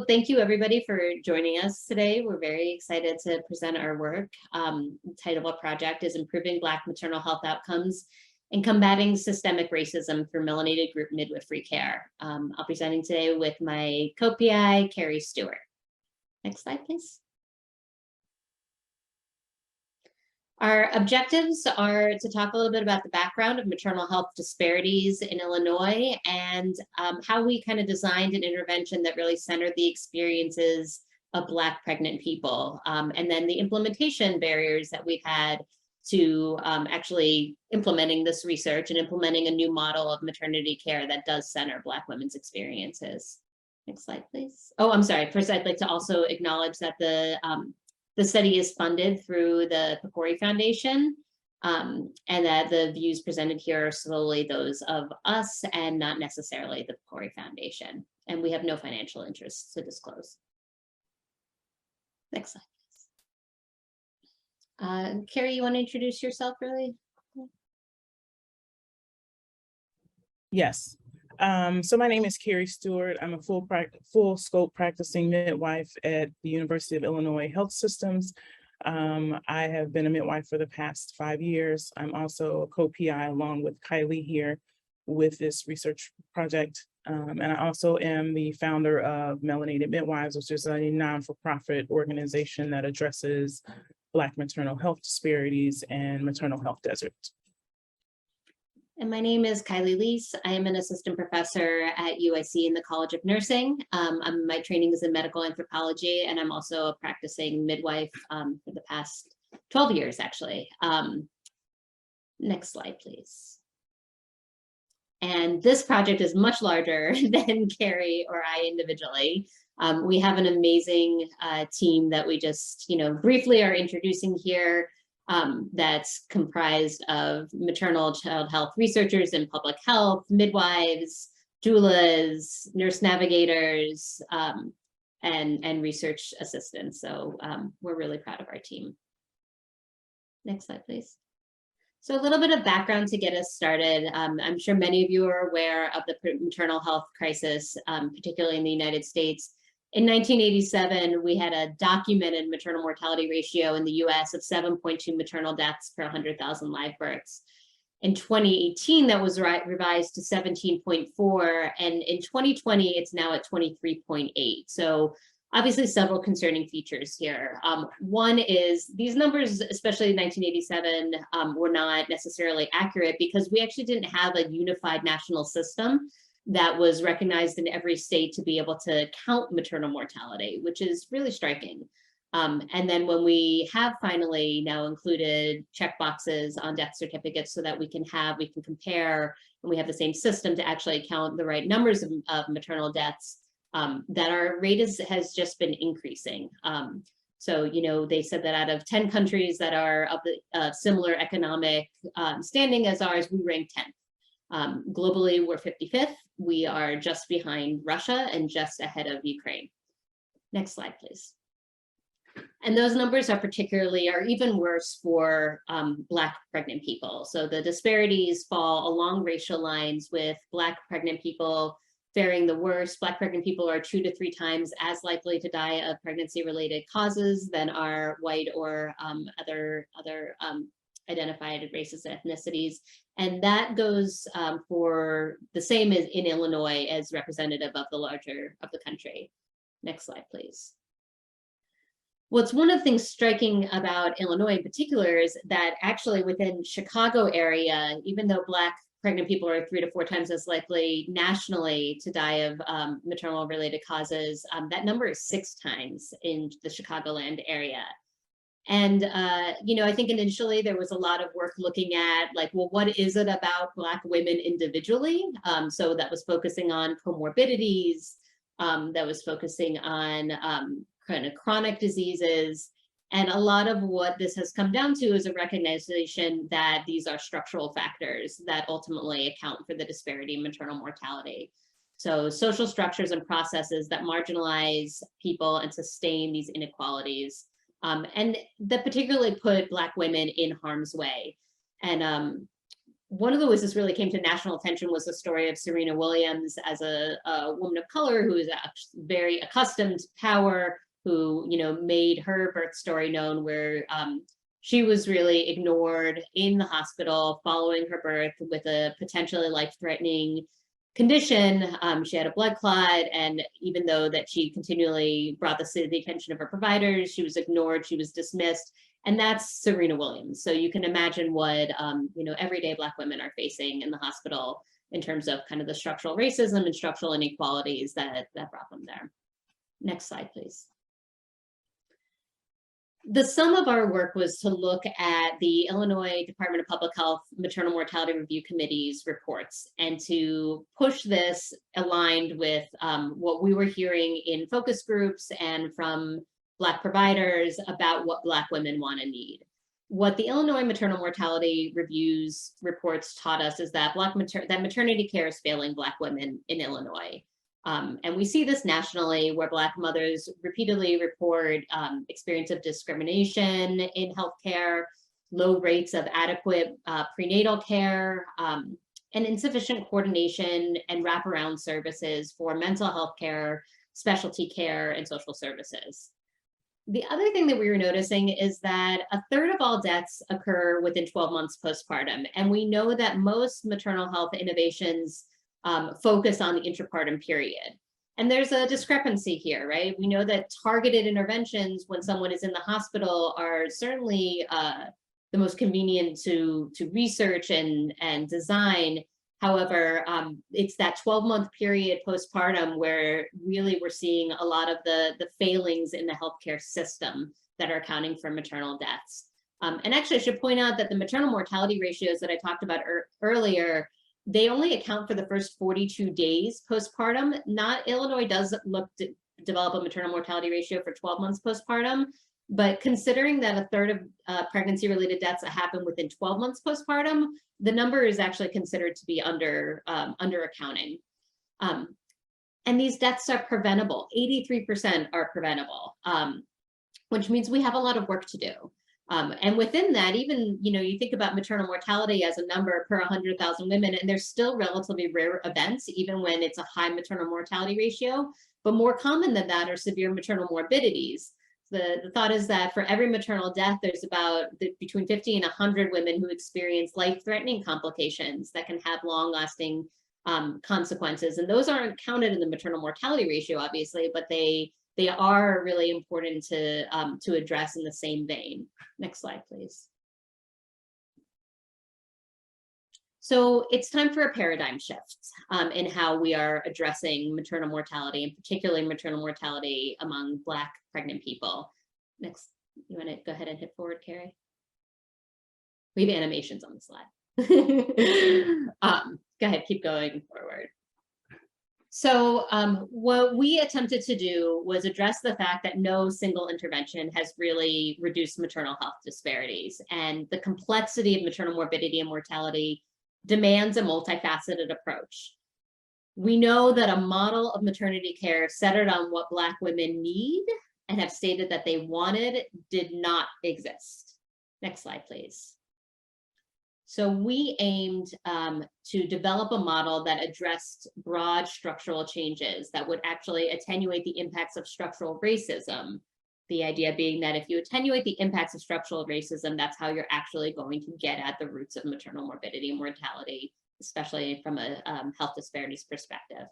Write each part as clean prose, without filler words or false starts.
thank you everybody for joining us today. We're very excited to present our work. The title of our project is Improving Black Maternal Health Outcomes and Combating Systemic Racism Through Melanated Group Midwifery Care. I'll be presenting today with my co-PI, Carrie Stewart. Next slide, please. Our objectives are to talk a little bit about the background of maternal health disparities in Illinois and how we kind of designed an intervention that really centered the experiences of Black pregnant people, and then the implementation barriers that we've had to actually implementing this research and implementing a new model of maternity care that does center Black women's experiences. Next slide, please. Oh, I'm sorry. First, I'd like to also acknowledge that the study is funded through the Pecori Foundation, and that the views presented here are solely those of us and not necessarily the Pecori Foundation. And we have no financial interests to disclose. Next slide. Carrie, you want to introduce yourself really? Yes. So my name is Carrie Stewart. I'm a full scope practicing midwife at the University of Illinois Health Systems. I have been a midwife for the past 5 years. I'm also a co-PI along with Kylie here with this research project. And I also am the founder of Melanated Midwives, which is a non-for-profit organization that addresses Black maternal health disparities and maternal health deserts. And my name is Kylie Lease. I am an assistant professor at UIC in the College of Nursing. My training is in medical anthropology, and I'm also a practicing midwife for the past 12 years, actually. Next slide, please. And this project is much larger than Carrie or I individually. We have an amazing team that we just, briefly are introducing here. That's comprised of maternal child health researchers in public health, midwives, doulas, nurse navigators, and research assistants. So we're really proud of our team. Next slide, please. So a little bit of background to get us started. I'm sure many of you are aware of the maternal health crisis, particularly in the United States. In 1987, we had a documented maternal mortality ratio in the US of 7.2 maternal deaths per 100,000 live births. In 2018, that was revised to 17.4, and in 2020, it's now at 23.8. So obviously several concerning features here. One is these numbers, especially in 1987, were not necessarily accurate because we actually didn't have a unified national system that was recognized in every state to be able to count maternal mortality, which is really striking. And then when we have finally now included checkboxes on death certificates so that we can compare, and we have the same system to actually count the right numbers of maternal deaths, that our rate has just been increasing. So, they said that out of 10 countries that are of the similar economic standing as ours, we rank 10th. Globally, we're 55th. We are just behind Russia and just ahead of Ukraine. Next slide, please. And those numbers are even worse for Black pregnant people. So the disparities fall along racial lines, with Black pregnant people faring the worst. Black pregnant people are 2 to 3 times as likely to die of pregnancy-related causes than are white or other identified races and ethnicities. And that goes for the same as in Illinois as representative of the country. Next slide, please. What's one of the things striking about Illinois in particular is that actually within Chicago area, even though Black pregnant people are 3 to 4 times as likely nationally to die of maternal related causes, that number is 6 times in the Chicagoland area. And, I think initially there was a lot of work looking at what is it about Black women individually? So that was focusing on comorbidities, that was focusing on kind of chronic diseases. And a lot of what this has come down to is a recognition that these are structural factors that ultimately account for the disparity in maternal mortality. So social structures and processes that marginalize people and sustain these inequalities. And that particularly put Black women in harm's way. And one of the ways this really came to national attention was the story of Serena Williams as a woman of color who is very accustomed to power, who, you know, made her birth story known, where she was really ignored in the hospital following her birth with a potentially life-threatening condition. She had a blood clot, and even though that she continually brought this to the attention of her providers, she was ignored, she was dismissed. And that's Serena Williams. So you can imagine what you know, everyday Black women are facing in the hospital in terms of kind of the structural racism and structural inequalities that brought them there. Next slide, please. The sum of our work was to look at the Illinois Department of Public Health Maternal Mortality Review Committee's reports and to push this aligned with what we were hearing in focus groups and from Black providers about what Black women want and need. What the Illinois Maternal Mortality Review's reports taught us is that maternity care is failing Black women in Illinois. And we see this nationally, where Black mothers repeatedly report experience of discrimination in healthcare, low rates of adequate prenatal care, and insufficient coordination and wraparound services for mental health care, specialty care, and social services. The other thing that we were noticing is that 1/3 of all deaths occur within 12 months postpartum. And we know that most maternal health innovations focus on the intrapartum period. And there's a discrepancy here, right? We know that targeted interventions when someone is in the hospital are certainly the most convenient to research and design. However, it's that 12-month period postpartum where really we're seeing a lot of the failings in the healthcare system that are accounting for maternal deaths. And actually, I should point out that the maternal mortality ratios that I talked about earlier, they only account for the first 42 days postpartum. Illinois does look to develop a maternal mortality ratio for 12 months postpartum, but considering that 1/3 of pregnancy-related deaths happen within 12 months postpartum, the number is actually considered to be under accounting. And these deaths are preventable. 83% are preventable, which means we have a lot of work to do. And within that, even, you know, you think about maternal mortality as a number per 100,000 women, and there's still relatively rare events, even when it's a high maternal mortality ratio. But more common than that are severe maternal morbidities. The thought is that for every maternal death, there's about between 50 and 100 women who experience life-threatening complications that can have long-lasting consequences. And those aren't counted in the maternal mortality ratio, obviously, but they are really important to address in the same vein. Next slide, please. So it's time for a paradigm shift in how we are addressing maternal mortality, and particularly maternal mortality among Black pregnant people. Next, you want to go ahead and hit forward, Carrie? We have animations on the slide. Go ahead, keep going forward. So what we attempted to do was address the fact that no single intervention has really reduced maternal health disparities, and the complexity of maternal morbidity and mortality demands a multifaceted approach. We know that a model of maternity care centered on what Black women need and have stated that they wanted did not exist. Next slide, please. So we aimed to develop a model that addressed broad structural changes that would actually attenuate the impacts of structural racism. The idea being that if you attenuate the impacts of structural racism, that's how you're actually going to get at the roots of maternal morbidity and mortality, especially from a health disparities perspective.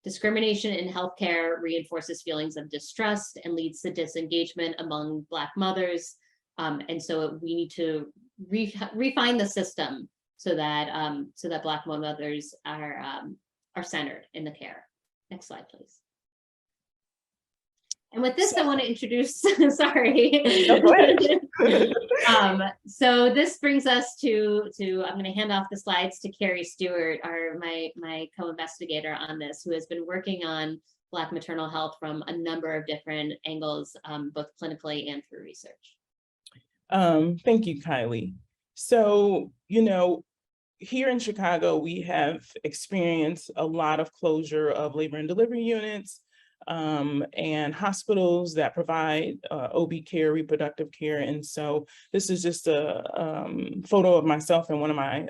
Discrimination in healthcare reinforces feelings of distrust and leads to disengagement among Black mothers. And so we need to refine the system so that Black mothers are centered in the care. Next slide, please. And with this, I want to introduce, sorry. No, go ahead. So this brings us to I'm going to hand off the slides to Carrie Stewart, my co-investigator on this, who has been working on Black maternal health from a number of different angles, both clinically and through research. Thank you, Kylie. So, you know, here in Chicago, we have experienced a lot of closure of labor and delivery units. and hospitals that provide OB care, reproductive care. And so this is just a photo of myself and one of my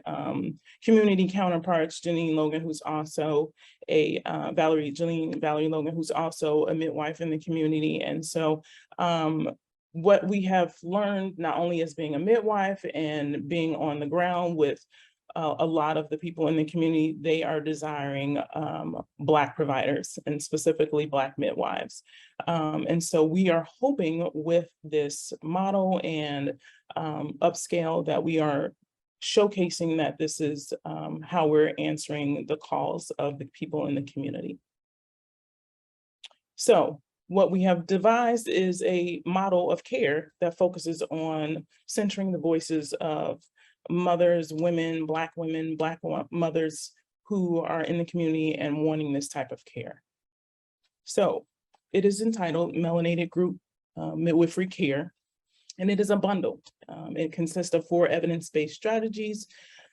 community counterparts, Janine Logan, who's also a Valerie Logan, who's also a midwife in the community. And so what we have learned, not only as being a midwife and being on the ground with a lot of the people in the community, they are desiring Black providers and specifically Black midwives. And so we are hoping with this model and upscale that we are showcasing that this is how we're answering the calls of the people in the community. So what we have devised is a model of care that focuses on centering the voices of mothers, women, Black mothers who are in the community and wanting this type of care. So it is entitled Melanated Group Midwifery Care, and it is a bundle. It consists of 4 evidence-based strategies.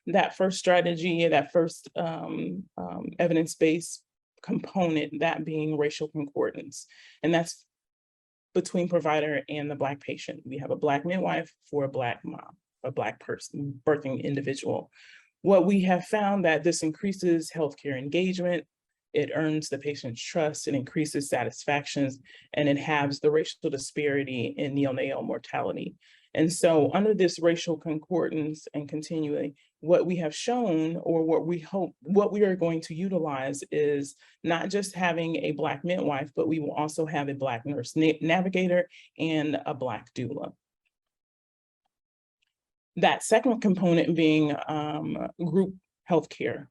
That first strategy, that first evidence-based component, that being racial concordance, and that's between provider and the Black patient. We have a Black midwife for a Black mom, a Black person, birthing individual. What we have found that this increases healthcare engagement, it earns the patient's trust, it increases satisfactions, and it halves the racial disparity in neonatal mortality. And so under this racial concordance and continuity, what we have shown, or what we are going to utilize, is not just having a Black midwife, but we will also have a Black nurse navigator and a Black doula. That second component being group healthcare,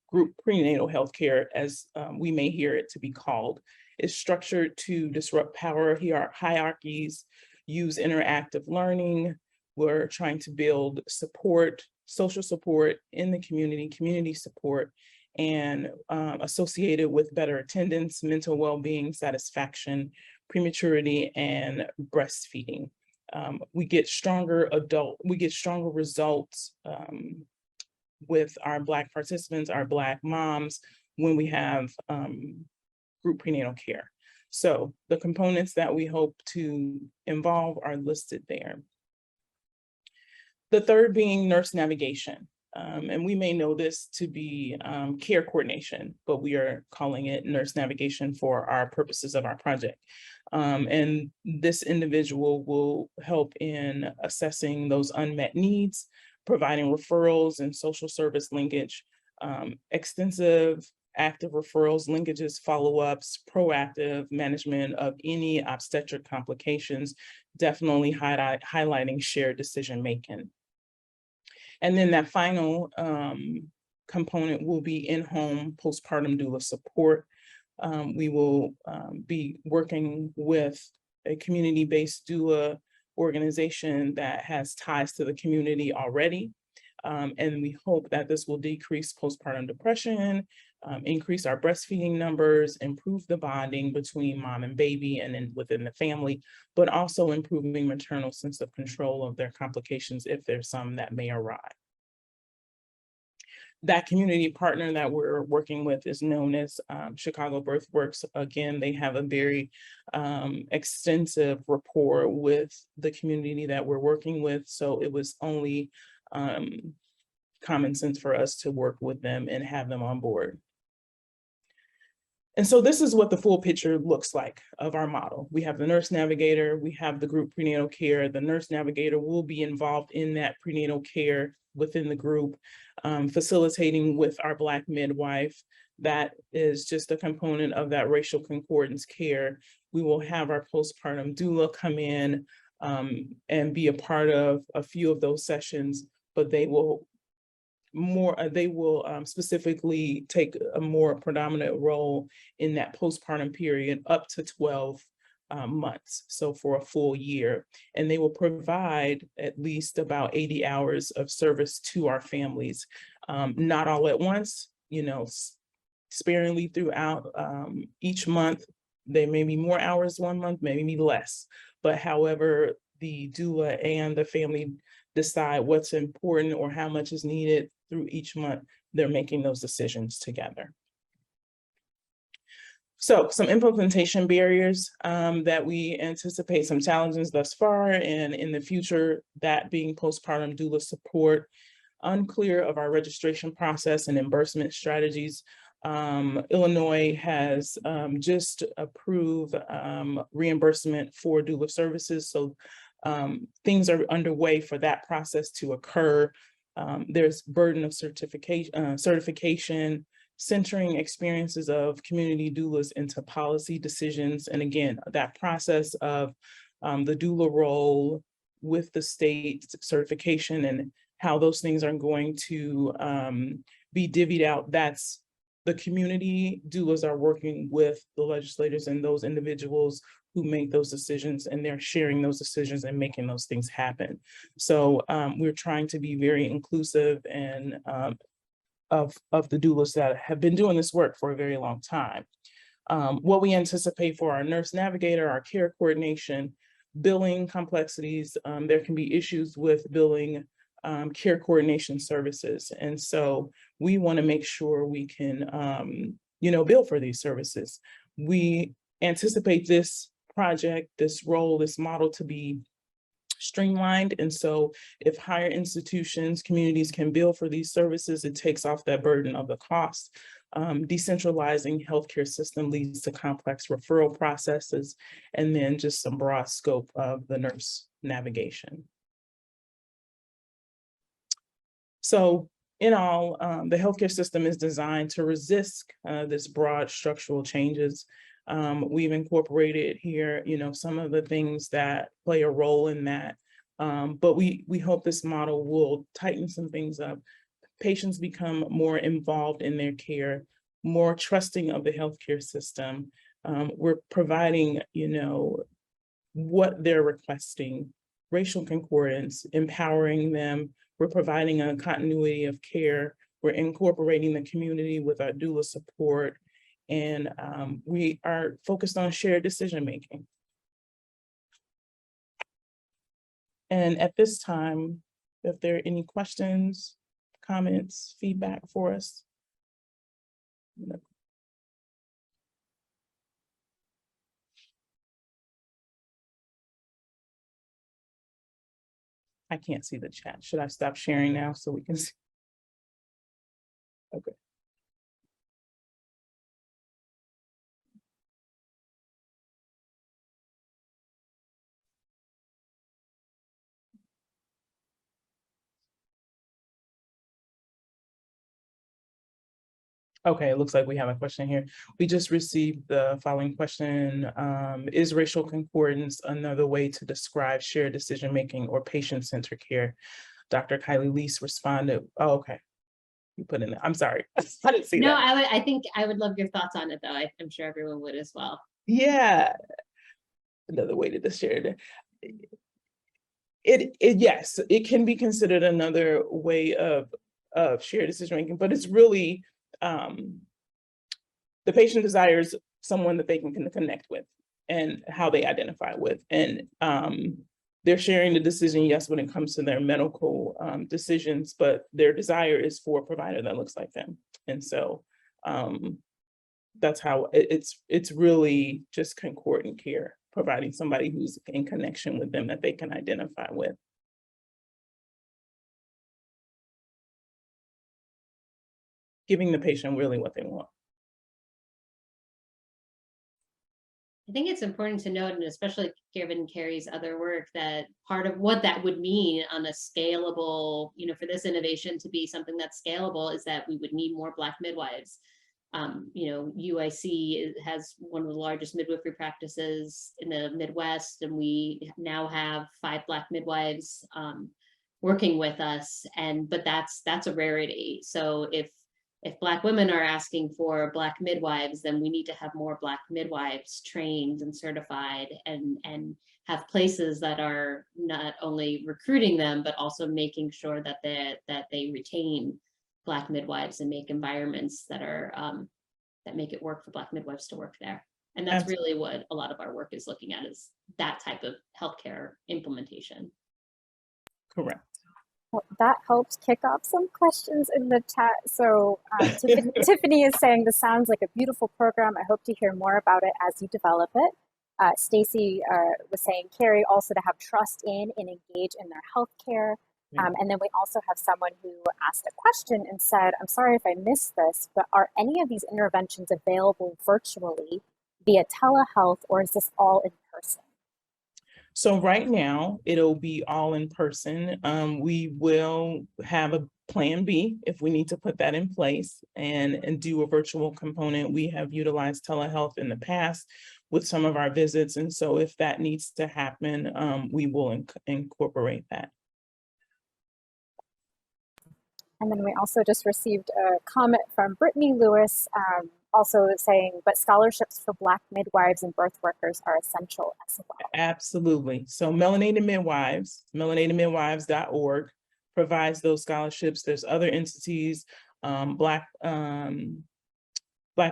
group prenatal healthcare, as we may hear it to be called, is structured to disrupt power hierarchies, use interactive learning. We're trying to build support, social support in the community support, and associated with better attendance, mental well-being, satisfaction, prematurity, and breastfeeding. We get stronger results with our Black participants, our Black moms, when we have group prenatal care. So the components that we hope to involve are listed there. The third being nurse navigation. And we may know this to be care coordination, but we are calling it nurse navigation for our purposes of our project. And this individual will help in assessing those unmet needs, providing referrals and social service linkage, extensive active referrals, linkages, follow-ups, proactive management of any obstetric complications, definitely highlighting shared decision-making. And then that final component will be in-home postpartum doula support. We will be working with a community-based doula organization that has ties to the community already. And we hope that this will decrease postpartum depression, increase our breastfeeding numbers, improve the bonding between mom and baby and then within the family, but also improving maternal sense of control of their complications if there's some that may arise. That community partner that we're working with is known as Chicago Birthworks. Again, they have a very extensive rapport with the community that we're working with. So it was only common sense for us to work with them and have them on board. And so this is what the full picture looks like of our model. We have the nurse navigator, we have the group prenatal care. The nurse navigator will be involved in that prenatal care within the group, facilitating with our Black midwife. That is just a component of that racial concordance care. We will have our postpartum doula come in and be a part of a few of those sessions, but they will specifically take a more predominant role in that postpartum period up to 12 months, so for a full year. And they will provide at least about 80 hours of service to our families, not all at once, sparingly throughout each month. There may be more hours one month, maybe less, but however the doula and the family decide what's important or how much is needed through each month, they're making those decisions together. So some implementation barriers that we anticipate, some challenges thus far and in the future, that being postpartum doula support, unclear of our registration process and reimbursement strategies. Illinois has just approved reimbursement for doula services. So things are underway for that process to occur. There's burden of certification, centering experiences of community doulas into policy decisions. And again, that process of the doula role with the state certification and how those things are going to be divvied out, that's the community doulas are working with the legislators and those individuals who make those decisions, and they're sharing those decisions and making those things happen. So we're trying to be very inclusive and of the doulas that have been doing this work for a very long time. What we anticipate for our nurse navigator, our care coordination, billing complexities, there can be issues with billing care coordination services. And so we want to make sure we can, bill for these services. We anticipate this project, this role, this model to be streamlined. And so if higher institutions, communities can bill for these services, it takes off that burden of the cost. Decentralizing healthcare system leads to complex referral processes, and then just some broad scope of the nurse navigation. So in all, the healthcare system is designed to resist this broad structural changes. We've incorporated here, some of the things that play a role in that, but we hope this model will tighten some things up. Patients become more involved in their care, more trusting of the healthcare system. We're providing, what they're requesting, racial concordance, empowering them. We're providing a continuity of care. We're incorporating the community with our doula support. And we are focused on shared decision-making. And at this time, if there are any questions, comments, feedback for us. I can't see the chat. Should I stop sharing now so we can see? Okay. Okay, it looks like we have a question here. We just received the following question. Is racial concordance another way to describe shared decision-making or patient-centered care? Dr. Kylie Lease responded, oh, okay. You put in there. I'm sorry. I didn't see that. No, I think I would love your thoughts on it though. I'm sure everyone would as well. Yeah. Another way to share it. Yes, it can be considered another way of shared decision-making, but it's really, the patient desires someone that they can connect with and how they identify with. And they're sharing the decision, yes, when it comes to their medical decisions, but their desire is for a provider that looks like them. And so that's how it's really just concordant care, providing somebody who's in connection with them that they can identify with. Giving the patient really what they want. I think it's important to note, and especially given Carrie's other work, that part of what that would mean on a scalable, for this innovation to be something that's scalable is that we would need more Black midwives. UIC has one of the largest midwifery practices in the Midwest, and we now have 5 Black midwives working with us, but that's a rarity. So if Black women are asking for Black midwives, then we need to have more Black midwives trained and certified, and have places that are not only recruiting them, but also making sure that they retain Black midwives and make environments that are that make it work for Black midwives to work there. And that's really what a lot of our work is looking at, is that type of healthcare implementation. Correct. Well, that helps kick off some questions in the chat. So Tiffany is saying this sounds like a beautiful program. I hope to hear more about it as you develop it. Stacy was saying, Carrie, also to have trust in and engage in their healthcare. And then we also have someone who asked a question and said, I'm sorry if I missed this, but are any of these interventions available virtually via telehealth, or is this all in person? So right now, it'll be all in person. We will have a plan B if we need to put that in place and do a virtual component. We have utilized telehealth in the past with some of our visits. And so if that needs to happen, we will incorporate that. And then we also just received a comment from Brittany Lewis, also saying, but scholarships for Black midwives and birth workers are essential as well. Absolutely. So Melanated Midwives, melanatedmidwives.org provides those scholarships. There's other entities, Black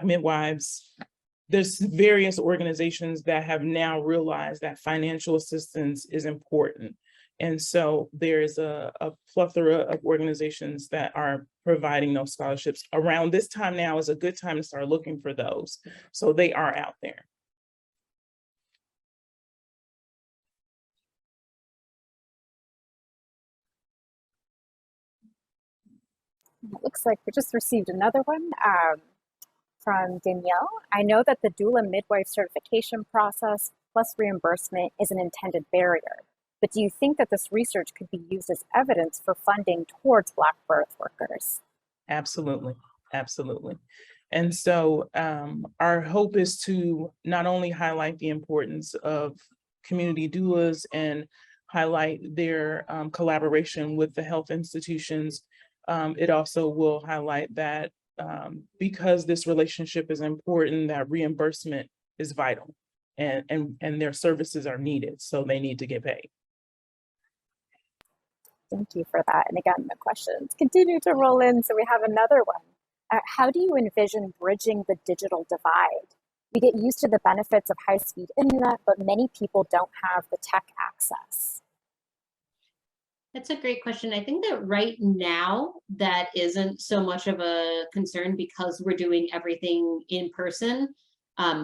midwives. There's various organizations that have now realized that financial assistance is important. And so there's a plethora of organizations that are providing those scholarships. Around this time now is a good time to start looking for those. So they are out there. It looks like we just received another one from Danielle. I know that the doula midwife certification process plus reimbursement is an intended barrier. But do you think that this research could be used as evidence for funding towards Black birth workers? Absolutely, absolutely. And so our hope is to not only highlight the importance of community doulas and highlight their collaboration with the health institutions, it also will highlight that because this relationship is important, that reimbursement is vital and their services are needed, so they need to get paid. Thank you for that. And again, the questions continue to roll in. So we have another one. How do you envision bridging the digital divide? We get used to the benefits of high-speed internet, but many people don't have the tech access. That's a great question. I think that right now that isn't so much of a concern because we're doing everything in person.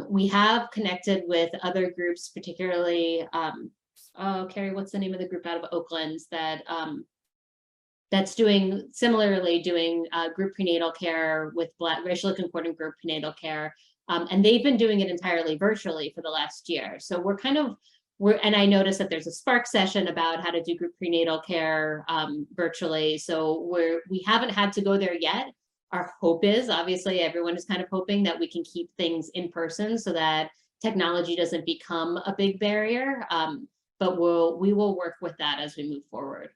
We have connected with other groups, particularly oh, Carrie, what's the name of the group out of Oakland that that's similarly doing group prenatal care with Black racially concordant group prenatal care, and they've been doing it entirely virtually for the last year. So and I noticed that there's a Spark session about how to do group prenatal care virtually. So we haven't had to go there yet. Our hope is, obviously, everyone is kind of hoping that we can keep things in person so that technology doesn't become a big barrier. But we will work with that as we move forward.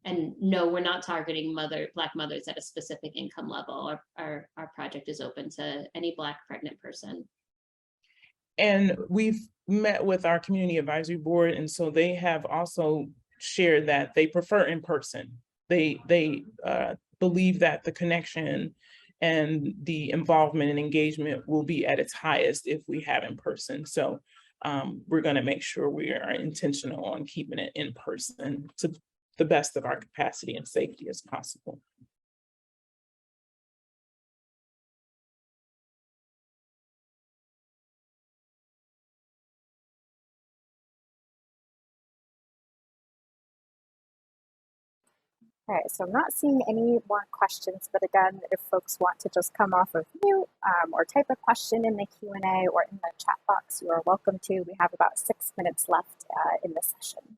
And no, we're not targeting Black mothers at a specific income level. Our project is open to any Black pregnant person. And we've met with our community advisory board, and so they have also shared that they prefer in person. They believe that the connection and the involvement and engagement will be at its highest if we have in person. So we're going to make sure we are intentional on keeping it in person to the best of our capacity and safety as possible. All right, so I'm not seeing any more questions, but again, if folks want to just come off of mute or type a question in the Q&A or in the chat box, you are welcome to. We have about 6 minutes left in the session.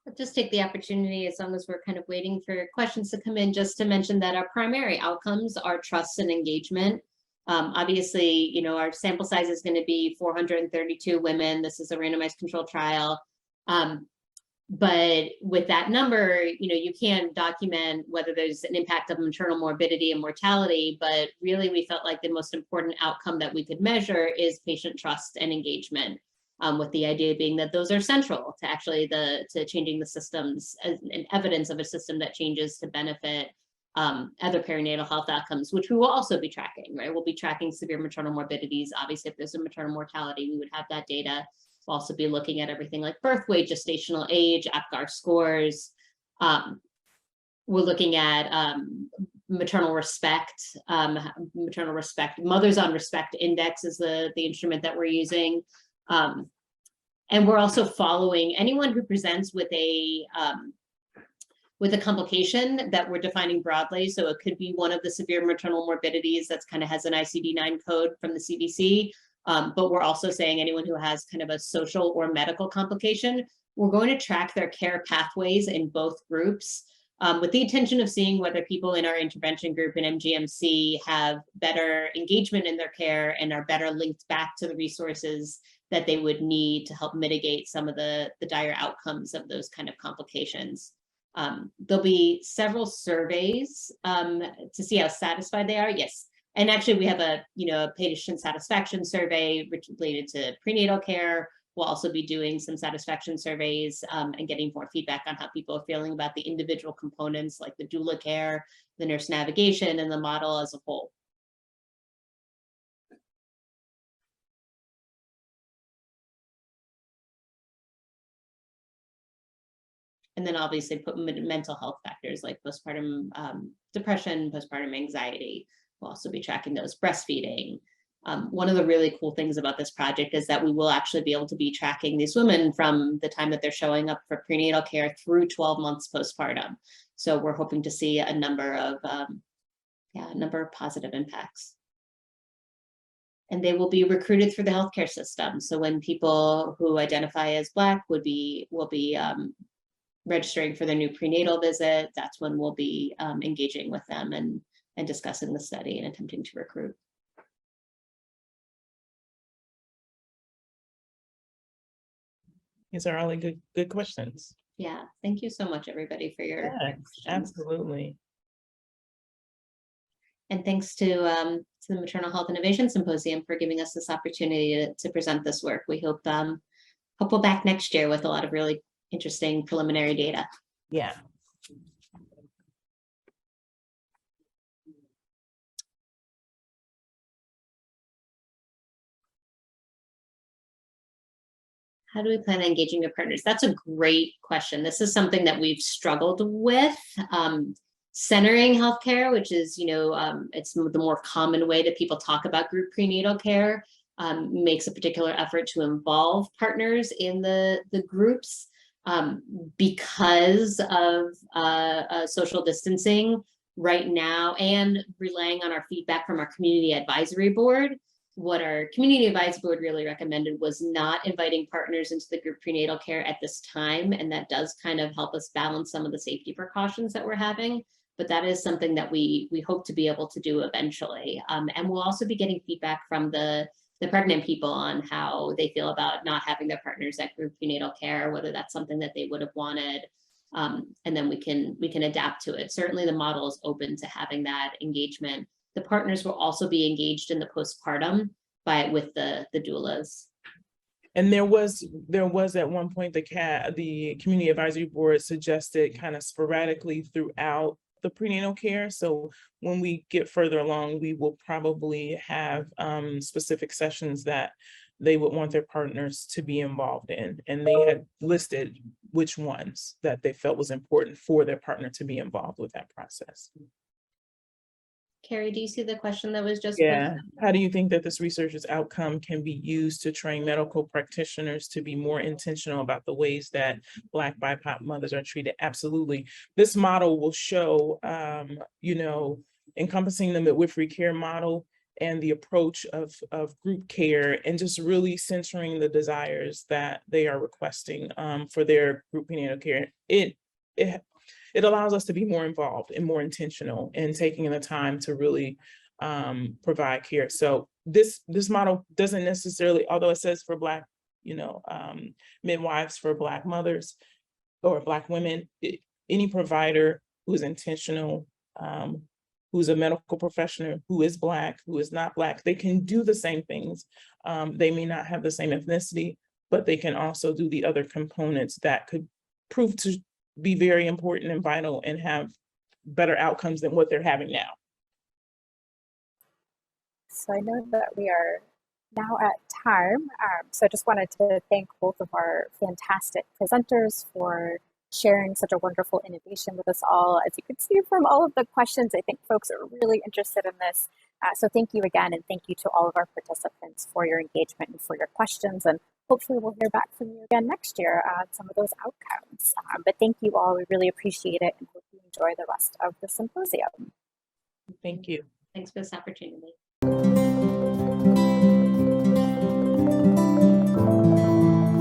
I'll just take the opportunity, as long as we're kind of waiting for questions to come in, just to mention that our primary outcomes are trust and engagement. Obviously, our sample size is going to be 432 women. This is a randomized controlled trial. But with that number, you can document whether there's an impact of maternal morbidity and mortality, but really we felt like the most important outcome that we could measure is patient trust and engagement, with the idea being that those are central to actually to changing the systems and evidence of a system that changes to benefit other perinatal health outcomes, which we will also be tracking, right? We'll be tracking severe maternal morbidities. Obviously, if there's a maternal mortality, we would have that data. We'll also be looking at everything like birth weight, gestational age, APGAR scores. We're looking at maternal respect, Mothers on Respect Index is the instrument that we're using. And we're also following anyone who presents with a complication that we're defining broadly. So it could be one of the severe maternal morbidities that's kind of has an ICD-9 code from the CDC. But we're also saying anyone who has kind of a social or medical complication, we're going to track their care pathways in both groups with the intention of seeing whether people in our intervention group in MGMC have better engagement in their care and are better linked back to the resources that they would need to help mitigate some of the dire outcomes of those kind of complications. There'll be several surveys to see how satisfied they are. Yes. And actually we have a patient satisfaction survey related to prenatal care. We'll also be doing some satisfaction surveys and getting more feedback on how people are feeling about the individual components like the doula care, the nurse navigation, and the model as a whole. And then obviously put mental health factors like postpartum depression, postpartum anxiety. We'll also be tracking those, breastfeeding. One of the really cool things about this project is that we will actually be able to be tracking these women from the time that they're showing up for prenatal care through 12 months postpartum. So we're hoping to see a number of positive impacts. And they will be recruited through the healthcare system. So when people who identify as Black will be registering for their new prenatal visit, that's when we'll be engaging with them and discussing the study and attempting to recruit. These are all good questions. Yeah, thank you so much, everybody, for your questions. Absolutely. And thanks to the Maternal Health Innovation Symposium for giving us this opportunity to present this work. We hope we're back next year with a lot of really interesting preliminary data. Yeah. How do we plan on engaging your partners? That's a great question. This is something that we've struggled with. Centering healthcare, which is, it's the more common way that people talk about group prenatal care, makes a particular effort to involve partners in the groups because of social distancing right now and relying on our feedback from our community advisory board. What our community advisory board really recommended was not inviting partners into the group prenatal care at this time. And that does kind of help us balance some of the safety precautions that we're having. But that is something that we hope to be able to do eventually. And we'll also be getting feedback from the pregnant people on how they feel about not having their partners at group prenatal care, whether that's something that they would have wanted. And then we can adapt to it. Certainly the model is open to having that engagement. The partners will also be engaged in the postpartum with the doulas. And there was at one point the community advisory board suggested kind of sporadically throughout the prenatal care. So when we get further along, we will probably have specific sessions that they would want their partners to be involved in. And they had listed which ones that they felt was important for their partner to be involved with that process. Carrie, do you see the question that was just posted? How do you think that this research's outcome can be used to train medical practitioners to be more intentional about the ways that Black BIPOC mothers are treated? Absolutely. This model will show, encompassing the midwifery care model and the approach of group care and just really centering the desires that they are requesting for their group prenatal care. It allows us to be more involved and more intentional in taking the time to really provide care. So this model doesn't necessarily, although it says for Black, midwives for Black mothers or Black women, any provider who is intentional, who's a medical professional, who is Black, who is not Black, they can do the same things. They may not have the same ethnicity, but they can also do the other components that could prove to be very important and vital and have better outcomes than what they're having now. So I know that we are now at time. So I just wanted to thank both of our fantastic presenters for sharing such a wonderful innovation with us all. As you can see from all of the questions, I think folks are really interested in this. So thank you again, and thank you to all of our participants for your engagement and for your questions. And hopefully we'll hear back from you again next year on some of those outcomes. But thank you all, we really appreciate it, and hope you enjoy the rest of the symposium. Thank you. Thanks for this opportunity.